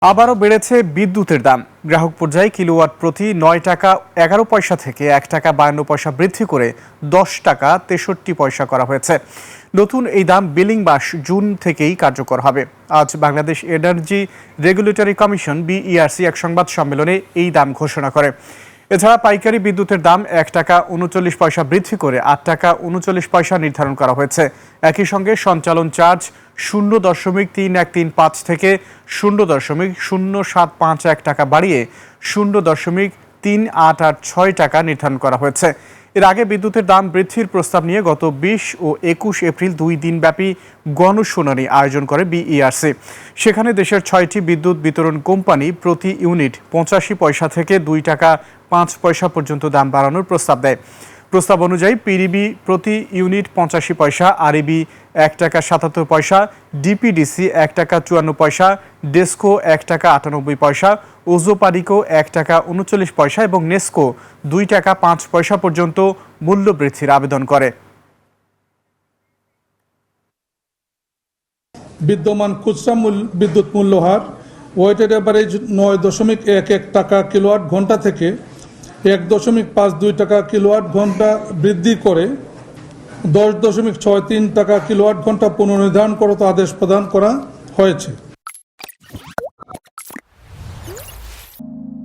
আবারও বেড়েছে বিদ্যুতের দাম। গ্রাহক পর্যায়ে কিলোওয়াট প্রতি ৯ টাকা ১১ পয়সা থেকে ১ টাকা ৫২ পয়সা বৃদ্ধি করে ১০ টাকা ৬৩ পয়সা করা হয়েছে। নতুন এই দাম বিলিং মাস জুন থেকেই কার্যকর হবে। আজ Bangladesh energy regulatory commission BERC এক সংবাদ সম্মেলনে এই দাম ঘোষণা করে। এছাড়া পাইকারি বিদ্যুতের দাম ১ টাকা ৩৯ পয়সা বৃদ্ধি করে ৮ টাকা ৩৯ পয়সা নির্ধারণ করা হয়েছে। একই সঙ্গে সঞ্চালন চার্জ ০.৩১৩৫ থেকে ০.০৭৫১ টাকা বাড়িয়ে ০.৩৮৮৬ টাকা নির্ধারণ করা হয়েছে। এর আগে বিদ্যুতের দাম বৃদ্ধির প্রস্তাব নিয়ে গত ২০ ও ২১ এপ্রিল ২ দিনব্যাপী গণশুনানি আয়োজন করে বিইআরসি। সেখানে দেশের ৬টি বিদ্যুৎ বিতরণ কোম্পানি প্রতি ইউনিট ৮৫ পয়সা থেকে ২ টাকা ৫ পয়সা পর্যন্ত দাম বাড়ানোর প্রস্তাব দেয়। প্রস্তাব অনুযায়ী পিডিবি প্রতি ইউনিট ৮৫ পয়সা, আরইবি ১ টাকা ৭৭ পয়সা, ডিপিডিসি ১ টাকা ৫৪ পয়সা, ডেসকো ১ টাকা ৯৮ পয়সা, ওজোপারিকো ১ টাকা ৩৯ পয়সা এবং নেসকো ২ টাকা ৫ পয়সা পর্যন্ত মূল্য বৃদ্ধির আবেদন করে। বিদ্যমান খুচরা বিদ্যুৎ মূল্যহার ওয়েটেড অ্যাভারেজ ৯.১১ টাকা কিলোওয়াট ঘন্টা থেকে ১.৫২ টাকা কিলোওয়াট ঘন্টা বৃদ্ধি করে ১০.৬৩ টাকা কিলোওয়াট ঘন্টা পুনর্নির্ধারণ করতে আদেশ প্রদান করা হয়েছে।